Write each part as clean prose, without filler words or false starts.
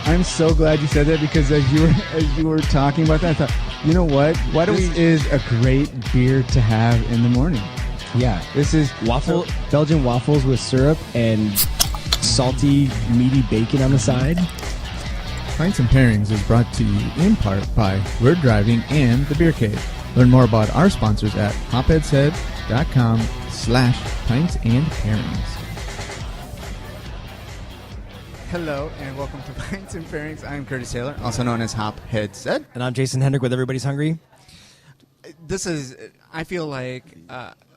I'm so glad you said that because as you were talking about that, I thought, you know what? This is a great beer to have in the morning. Yeah, this is Belgian waffles with syrup and salty, meaty bacon on the side. Pints and Pairings is brought to you in part by We're Driving and The Beer Cave. Learn more about our sponsors at hopheadshead.com/pints-and-pairings. Hello and welcome to Pints and Pairings. I'm Curtis Taylor, also known as Hopheads Ed. And I'm Jason Hendrick with Everybody's Hungry. I feel like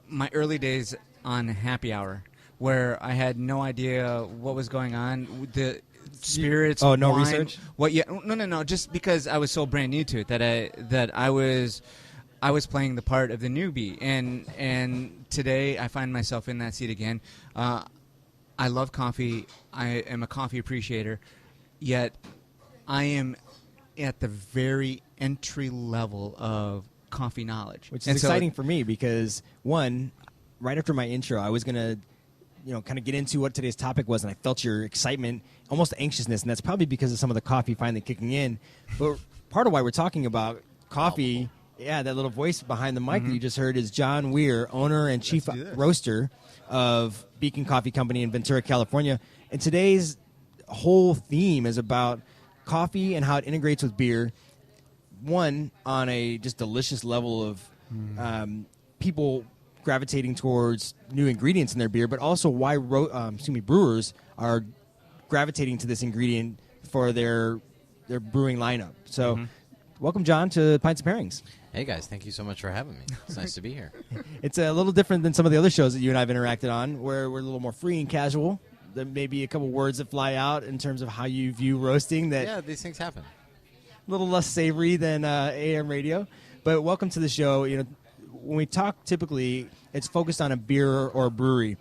my early days on Happy Hour, where I had no idea what was going on. The spirits. Oh, no wine, research? What? Yeah. No. Just because I was so brand new to it that I was playing the part of the newbie, and today I find myself in that seat again. I love coffee. I am a coffee appreciator, yet I am at the very entry level of coffee knowledge, Which is exciting for me because, one, right after my intro, I was going to kind of get into what today's topic was, and I felt your excitement, almost anxiousness, and that's probably because of some of the coffee finally kicking in. But part of why we're talking about coffee, that little voice behind the mic that you just heard is John Weir, owner and chief roaster of Beacon Coffee Company in Ventura, California. And today's whole theme is about coffee and how it integrates with beer. One, on a just delicious level of people gravitating towards new ingredients in their beer, but also why brewers are gravitating to this ingredient for their brewing lineup. So welcome, John, to Pints and Pairings. Hey, guys. Thank you so much for having me. It's nice to be here. It's a little different than some of the other shows that you and I have interacted on, where we're a little more free and casual. There may be a couple words that fly out in terms of how you view roasting. Yeah, these things happen. A little less savory than AM radio. But welcome to the show. When we talk, typically, it's focused on a beer or a brewery.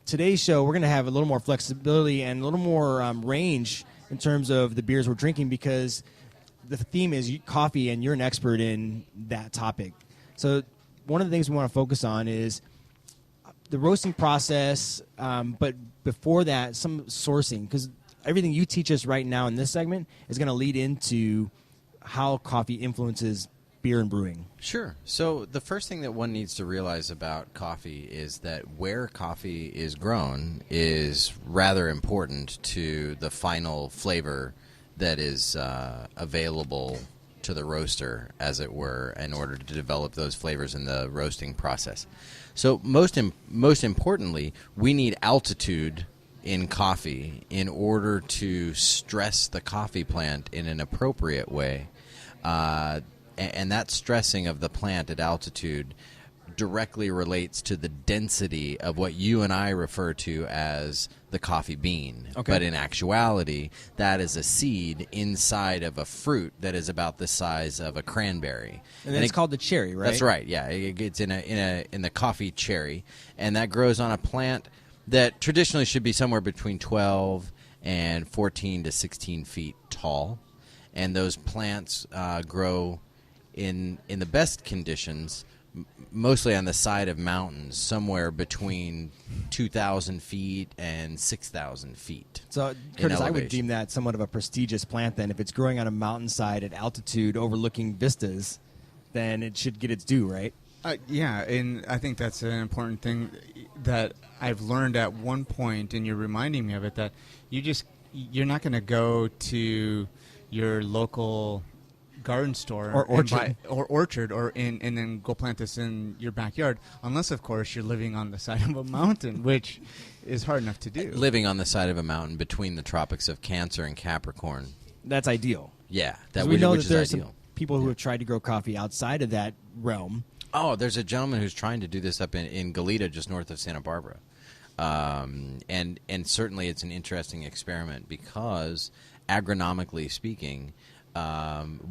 Today's show, we're going to have a little more flexibility and a little more range in terms of the beers we're drinking because the theme is coffee, and you're an expert in that topic. So one of the things we want to focus on is the roasting process, but before that, some sourcing, because everything you teach us right now in this segment is going to lead into how coffee influences beer and brewing. Sure. So the first thing that one needs to realize about coffee is that where coffee is grown is rather important to the final flavor that is available to the roaster, as it were, in order to develop those flavors in the roasting process. So most importantly, we need altitude in coffee in order to stress the coffee plant in an appropriate way. And that stressing of the plant at altitude directly relates to the density of what you and I refer to as the coffee bean. Okay. But in actuality, that is a seed inside of a fruit that is about the size of a cranberry. And then it's called the cherry, right? That's right. Yeah, it's in the coffee cherry, and that grows on a plant that traditionally should be somewhere between 12 and 14 to 16 feet tall. And those plants grow in the best conditions mostly on the side of mountains, somewhere between 2,000 feet and 6,000 feet. So, Curtis, I would deem that somewhat of a prestigious plant then. If it's growing on a mountainside at altitude overlooking vistas, then it should get its due, right? Yeah, and I think that's an important thing that I've learned at one point, and you're reminding me of it, that you're not going to go to your local garden store or orchard and then go plant this in your backyard, unless of course you're living on the side of a mountain, which is hard enough to do. Living on the side of a mountain between the tropics of Cancer and Capricorn. That's ideal. Yeah, we know that there are some people who have tried to grow coffee outside of that realm. Oh, there's a gentleman who's trying to do this up in Goleta, just north of Santa Barbara. And certainly it's an interesting experiment because, agronomically speaking,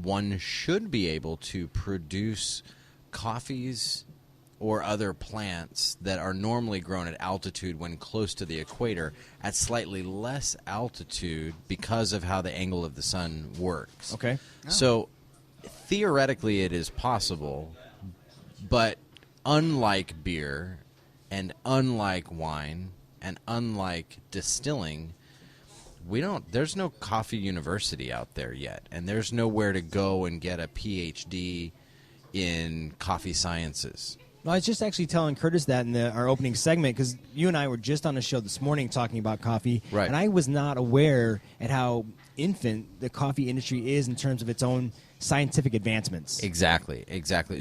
one should be able to produce coffees or other plants that are normally grown at altitude when close to the equator at slightly less altitude because of how the angle of the sun works. Okay. Oh. So theoretically it is possible, but unlike beer and unlike wine and unlike distilling, there's no coffee university out there yet, and there's nowhere to go and get a PhD in coffee sciences. Well, I was just actually telling Curtis that in our opening segment, because you and I were just on a show this morning talking about coffee, right. And I was not aware at how infant the coffee industry is in terms of its own scientific advancements. Exactly.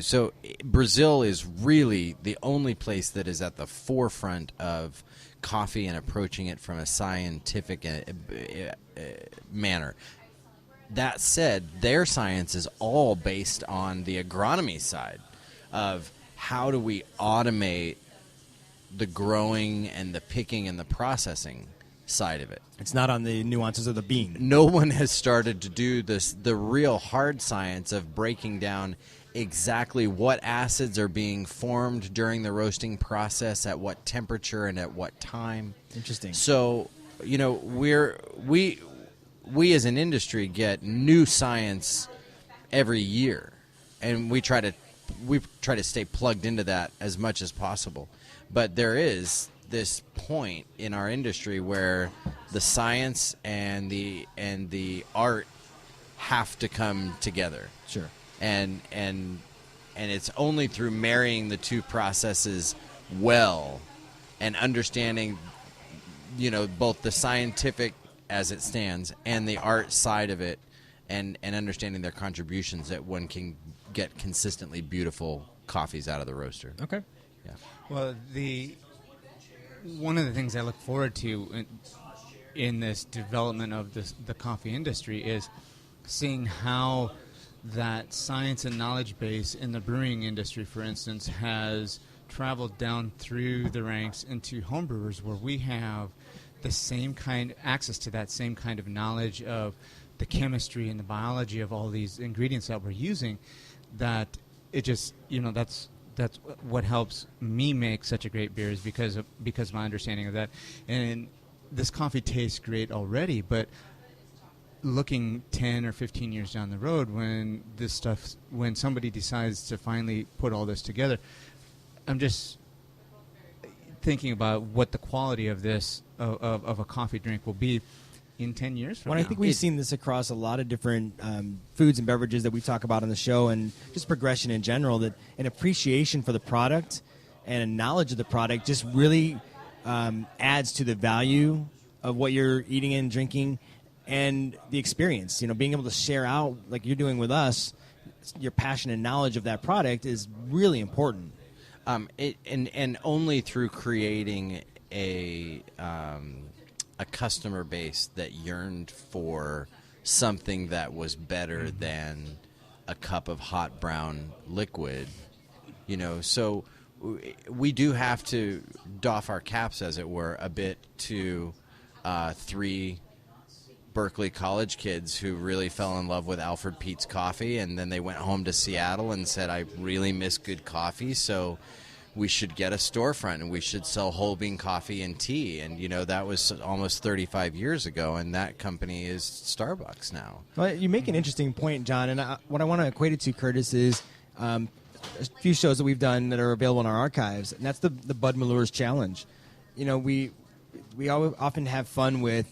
So Brazil is really the only place that is at the forefront of coffee and approaching it from a scientific manner. That said, their science is all based on the agronomy side of how do we automate the growing and the picking and the processing side of it. It's not on the nuances of the bean. No one has started to do the real hard science of breaking down exactly what acids are being formed during the roasting process, at what temperature and at what time. Interesting. So, we as an industry get new science every year, and we try to stay plugged into that as much as possible. But there is this point in our industry where the science and the art have to come together. Sure. And it's only through marrying the two processes well and understanding, both the scientific as it stands and the art side of it, and understanding their contributions, that one can get consistently beautiful coffees out of the roaster. Okay. Yeah. Well, one of the things I look forward to in this development of the coffee industry is seeing how that science and knowledge base in the brewing industry, for instance, has traveled down through the ranks into homebrewers, where we have the same access to that same kind of knowledge of the chemistry and the biology of all these ingredients that we're using, that it just, that's what helps me make such a great beer, is because of my understanding of that. And this coffee tastes great already, but looking 10 or 15 years down the road, when somebody decides to finally put all this together, I'm just thinking about what the quality of this of a coffee drink will be in 10 years from now. I think we've seen this across a lot of different foods and beverages that we talk about on the show, and just progression in general, that an appreciation for the product and a knowledge of the product just really adds to the value of what you're eating and drinking and the experience. Being able to share out, like you're doing with us, your passion and knowledge of that product is really important. And only through creating a customer base that yearned for something that was better than a cup of hot brown liquid, so we do have to doff our caps, as it were, a bit to three Berkeley college kids who really fell in love with Alfred Pete's coffee, and then they went home to Seattle and said, I really miss good coffee, so we should get a storefront and we should sell whole bean coffee and tea. And, that was almost 35 years ago, and that company is Starbucks now. Well, you make an interesting point, John, and what I want to equate it to, Curtis, is a few shows that we've done that are available in our archives, and that's the Bud Malures Challenge. We often have fun with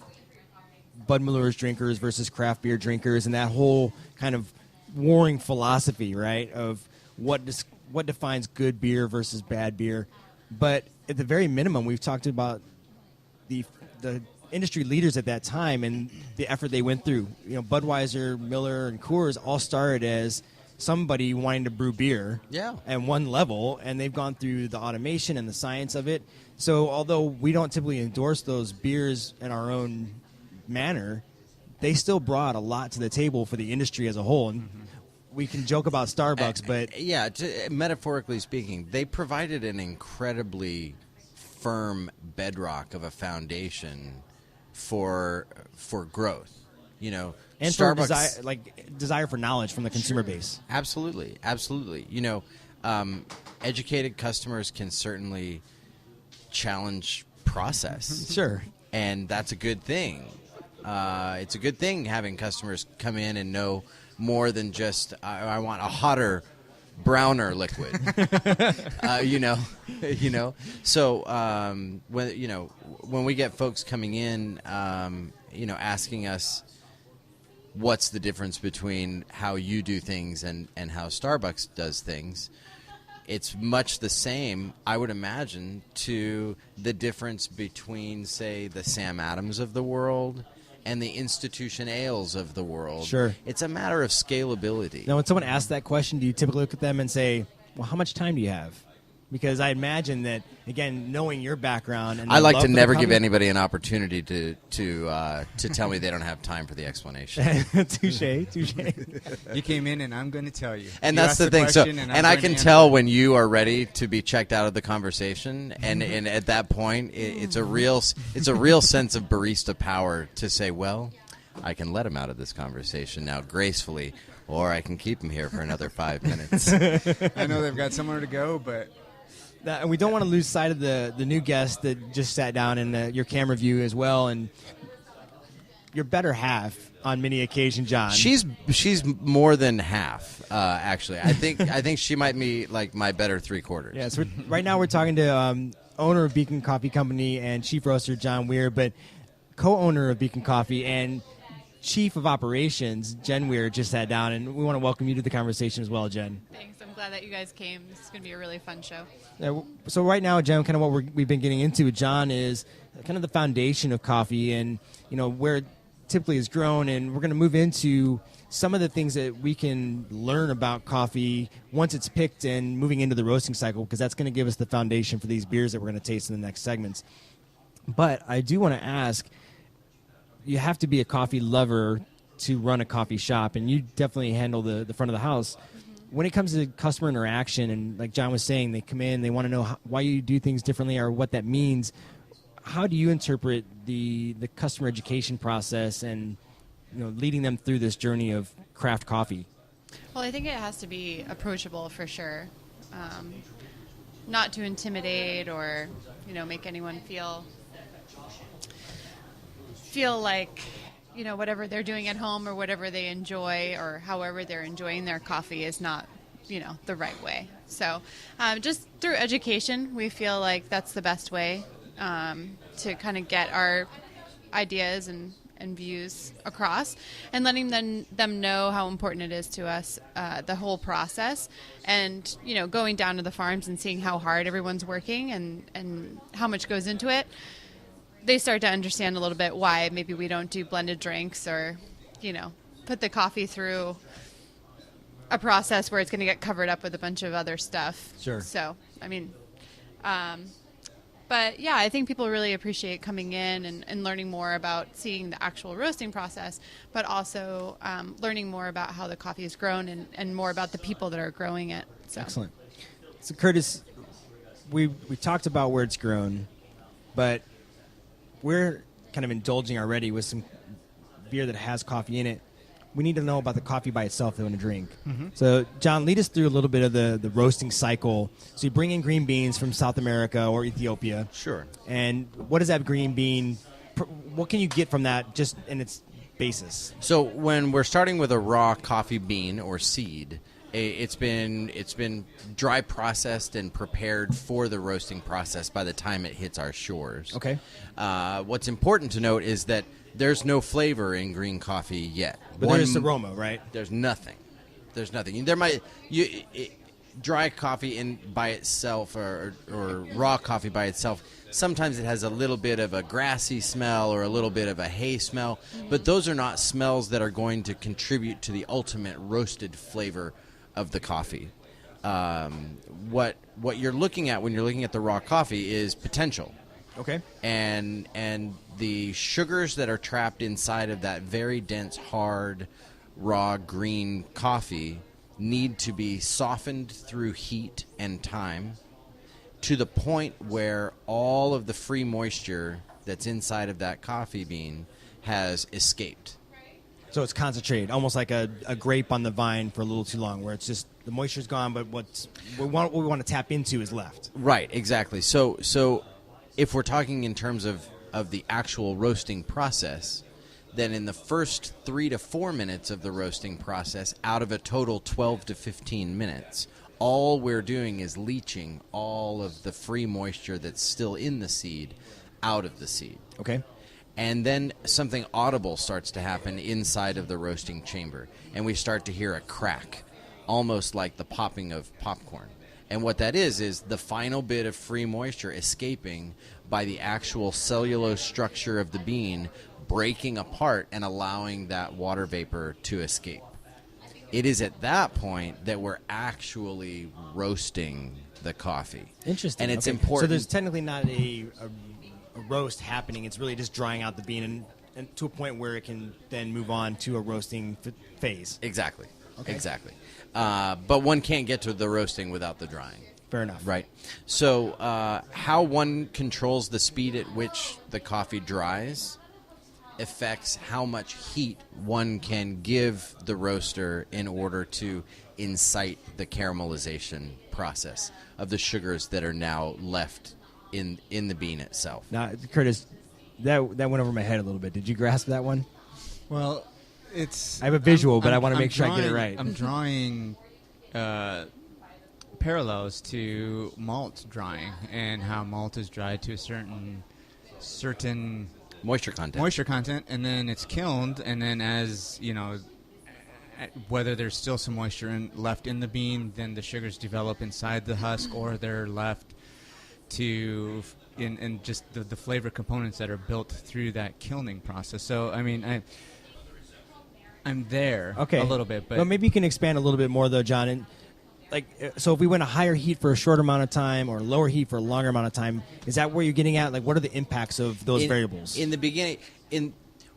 Bud Malures drinkers versus craft beer drinkers, and that whole kind of warring philosophy, right, of what defines good beer versus bad beer. But at the very minimum, we've talked about the industry leaders at that time and the effort they went through. Budweiser, Miller, and Coors all started as somebody wanting to brew beer at one level, and they've gone through the automation and the science of it. So although we don't typically endorse those beers in our own manner, they still brought a lot to the table for the industry as a whole. And we can joke about Starbucks, but metaphorically speaking, they provided an incredibly firm bedrock of a foundation for growth. And Starbucks, for desire for knowledge from the consumer base. Absolutely. Educated customers can certainly challenge process. Sure. And that's a good thing. It's a good thing having customers come in and know more than just I want a hotter, browner liquid. So when we get folks coming in asking us what's the difference between how you do things and how Starbucks does things. It's much the same, I would imagine, to the difference between, say, the Sam Adams of the world and the institution ales of the world. Sure. It's a matter of scalability. Now, when someone asks that question, do you typically look at them and say, well, how much time do you have? Because I imagine that, again, knowing your background, and I like love to for the never give company- anybody an opportunity to tell me they don't have time for the explanation. Touche. You came in, and I'm going to tell you. And You that's asked the thing. So, question, and I'm I going can to tell answer. when you are ready to be checked out of the conversation, and at that point, it's a real sense of barista power to say, well, I can let him out of this conversation now gracefully, or I can keep him here for another 5 minutes. I know they've got somewhere to go, but And we don't want to lose sight of the new guest that just sat down in your camera view as well, and your better half on many occasions, John. She's more than half, actually. I think she might be like my better 3/4. Yeah, so right now we're talking to owner of Beacon Coffee Company and chief roaster John Weir, but co-owner of Beacon Coffee and chief of operations Jen Weir just sat down, and we want to welcome you to the conversation as well, Jen. Thanks. I'm glad that you guys came. This is going to be a really fun show. So right now, Jen, kind of what we've been getting into with John is kind of the foundation of coffee and, where it typically is grown. And we're going to move into some of the things that we can learn about coffee once it's picked and moving into the roasting cycle, because that's going to give us the foundation for these beers that we're going to taste in the next segments. But I do want to ask, you have to be a coffee lover to run a coffee shop, and you definitely handle the front of the house. When it comes to customer interaction, and like John was saying, they come in, they want to know why you do things differently or what that means. How do you interpret the customer education process and leading them through this journey of craft coffee? Well, I think it has to be approachable for sure. Not to intimidate or, make anyone feel like, whatever they're doing at home or whatever they enjoy or however they're enjoying their coffee is not, the right way. So just through education, we feel like that's the best way to kind of get our ideas and views across, and letting them know how important it is to us, the whole process, and going down to the farms and seeing how hard everyone's working and how much goes into it. They start to understand a little bit why maybe we don't do blended drinks or, put the coffee through a process where it's going to get covered up with a bunch of other stuff. Sure. So, but yeah, I think people really appreciate coming in and learning more about seeing the actual roasting process, but also learning more about how the coffee is grown and more about the people that are growing it. So. Excellent. So Curtis, we talked about where it's grown, but we're kind of indulging already with some beer that has coffee in it. We need to know about the coffee by itself that we want to drink. Mm-hmm. So, John, lead us through a little bit of the roasting cycle. So you bring in green beans from South America or Ethiopia. Sure. And what is that green bean? What can you get from that just in its basis? So when we're starting with a raw coffee bean or seed, it's been dry processed and prepared for the roasting process by the time it hits our shores. Okay. What's important to note is that there's no flavor in green coffee yet. But there's aroma, right? There's nothing. There's nothing. There might dry coffee in by itself or raw coffee by itself. Sometimes it has a little bit of a grassy smell or a little bit of a hay smell, but those are not smells that are going to contribute to the ultimate roasted flavor of the coffee. What you're looking at when you're looking at the raw coffee is potential. Okay. And the sugars that are trapped inside of that very dense, hard, raw green coffee need to be softened through heat and time to the point where all of the free moisture that's inside of that coffee bean has escaped. So it's concentrated, almost like a grape on the vine for a little too long, where it's just the moisture's gone, but what we want to tap into is left. Right, exactly. So if we're talking in terms of the actual roasting process, then in the first 3 to 4 minutes of the roasting process, out of a total 12 to 15 minutes, all we're doing is leaching all of the free moisture that's still in the seed out of the seed. Okay. And then something audible starts to happen inside of the roasting chamber, and we start to hear a crack, almost like the popping of popcorn. And what that is the final bit of free moisture escaping by the actual cellulose structure of the bean breaking apart and allowing that water vapor to escape. It is at that point that we're actually roasting the coffee. Interesting. And it's Okay. important. So there's technically not a roast happening. It's really just drying out the bean and to a point where it can then move on to a roasting phase. Exactly. Okay. Exactly. But one can't get to the roasting without the drying. Fair enough. Right. So how one controls the speed at which the coffee dries affects how much heat one can give the roaster in order to incite the caramelization process of the sugars that are now left in the bean itself. Now, Curtis, that went over my head a little bit. Did you grasp that one? Well, it's. I have a visual, but I want to make sure I get it right. I'm drawing parallels to malt drying and how malt is dried to a certain Moisture content, and then it's kilned, and then as you know, whether there's still some moisture left in the bean, then the sugars develop inside the husk, or they're left to in just the flavor components that are built through that kilning process. So I mean, I'm there Okay. a little bit, but well, maybe you can expand a little bit more though, John. And so if we went a higher heat for a shorter amount of time or lower heat for a longer amount of time, is that where you're getting at? Like, what are the impacts of those variables? In the beginning,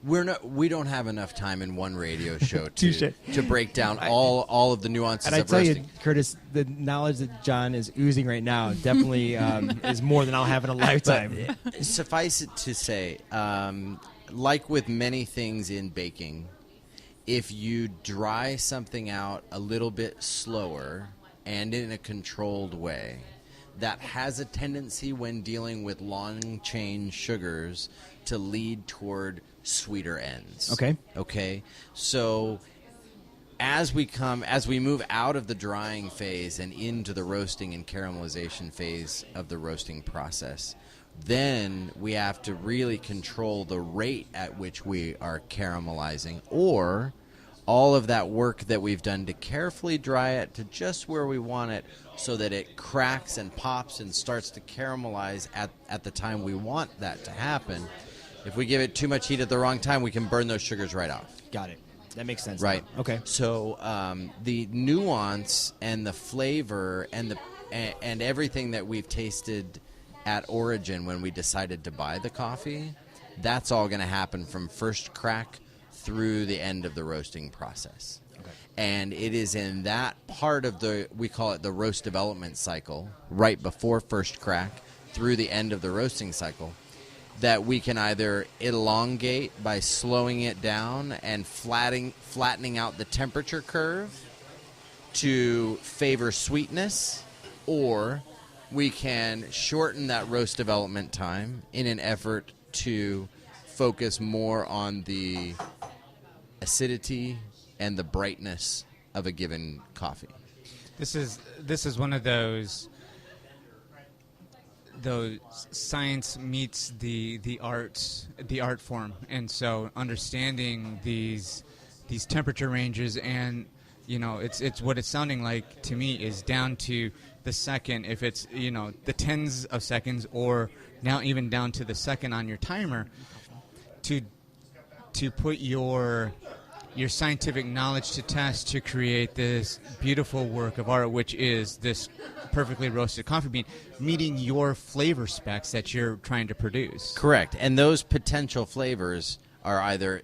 we don't have enough time in one radio show to break down all of the nuances and I of tell roasting. you, Curtis, the knowledge that John is oozing right now definitely is more than I'll have in a lifetime. Suffice it to say, like with many things in baking, if you dry something out a little bit slower and in a controlled way, that has a tendency when dealing with long chain sugars to lead toward sweeter ends. Okay. So as we move out of the drying phase and into the roasting and caramelization phase of the roasting process, then we have to really control the rate at which we are caramelizing, or all of that work that we've done to carefully dry it to just where we want it so that it cracks and pops and starts to caramelize at the time we want that to happen. If we give it too much heat at the wrong time, we can burn those sugars right off. Got it. That makes sense. Right. Now. Okay. So the nuance and the flavor and everything that we've tasted at origin when we decided to buy the coffee, that's all going to happen from first crack through the end of the roasting process. Okay. And it is in that part of we call it the roast development cycle, right before first crack through the end of the roasting cycle, that we can either elongate by slowing it down and flattening out the temperature curve to favor sweetness, or we can shorten that roast development time in an effort to focus more on the acidity and the brightness of a given coffee. this is one of those science meets the art form, and so understanding these temperature ranges, and you know, it's what it's sounding like to me is down to the second, if it's, you know, the tens of seconds, or now even down to the second on your timer, to put your scientific knowledge to test to create this beautiful work of art, which is this perfectly roasted coffee bean, meeting your flavor specs that you're trying to produce. Correct. And those potential flavors are either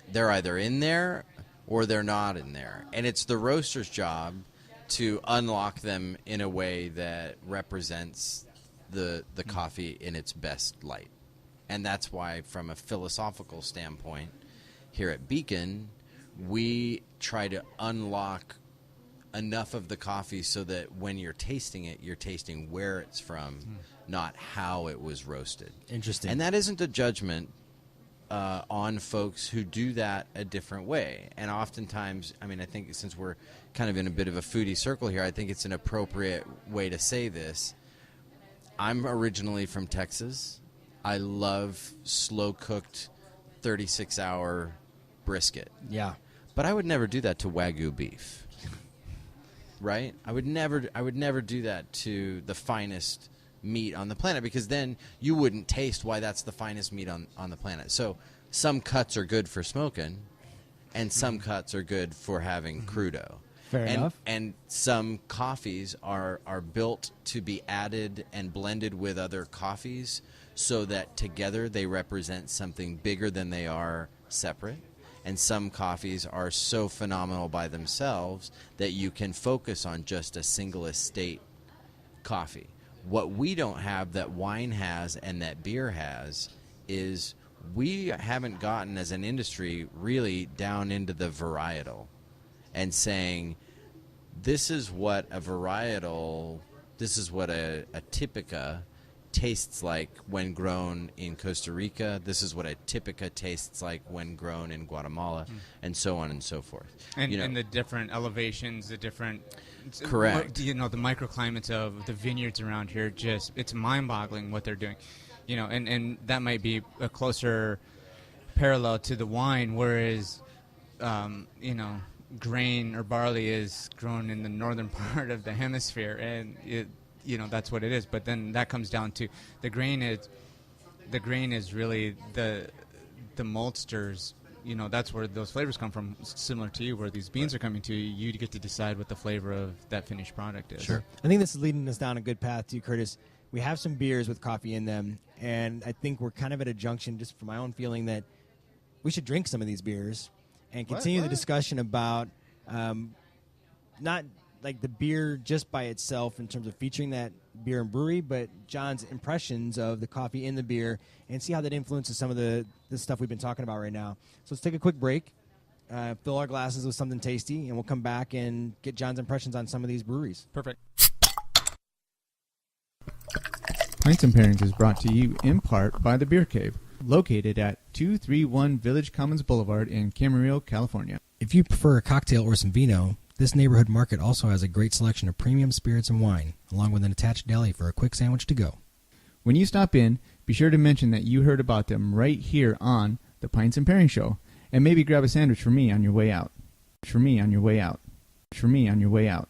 in there or they're not in there. And it's the roaster's job to unlock them in a way that represents the coffee in its best light. And that's why, from a philosophical standpoint, here at Beacon, we try to unlock enough of the coffee so that when you're tasting it, you're tasting where it's from, not how it was roasted. Interesting. And that isn't a judgment on folks who do that a different way. And oftentimes, I mean, I think since we're kind of in a bit of a foodie circle here, I think it's an appropriate way to say this. I'm originally from Texas. I love slow-cooked 36-hour brisket. Yeah. But I would never do that to Wagyu beef. Right? I would never do that to the finest meat on the planet, because then you wouldn't taste why that's the finest meat on the planet. So some cuts are good for smoking, and some cuts are good for having crudo. Fair enough. And some coffees are built to be added and blended with other coffees so that together they represent something bigger than they are separate. And some coffees are so phenomenal by themselves that you can focus on just a single estate coffee. What we don't have that wine has and that beer has is we haven't gotten as an industry really down into the varietal and saying, this is what a varietal, this is what a Typica tastes like when grown in Costa Rica. This is what a Typica tastes like when grown in Guatemala, and so on and so forth. And, and the different elevations, the different... Correct. The microclimates of the vineyards around here, it's mind-boggling what they're doing. And that might be a closer parallel to the wine, whereas, grain or barley is grown in the northern part of the hemisphere, and that's what it is. But then that comes down to the grain is really the maltsters. That's where those flavors come from, similar to you, where these beans are coming to you. You get to decide what the flavor of that finished product is. Sure. I think this is leading us down a good path too, Curtis. We have some beers with coffee in them, and I think we're kind of at a junction, just from my own feeling, that we should drink some of these beers and continue the discussion about not like the beer just by itself in terms of featuring that beer and brewery, but John's impressions of the coffee in the beer and see how that influences some of the stuff we've been talking about right now. So let's take a quick break, fill our glasses with something tasty, and we'll come back and get John's impressions on some of these breweries. Perfect. Pints and Pairings is brought to you in part by The Beer Cave, located at 231 Village Commons Boulevard in Camarillo, California. If you prefer a cocktail or some vino, this neighborhood market also has a great selection of premium spirits and wine, along with an attached deli for a quick sandwich to go. When you stop in, be sure to mention that you heard about them right here on the Pints and Pairings Show, and maybe grab a sandwich for me on your way out. For me on your way out. For me on your way out.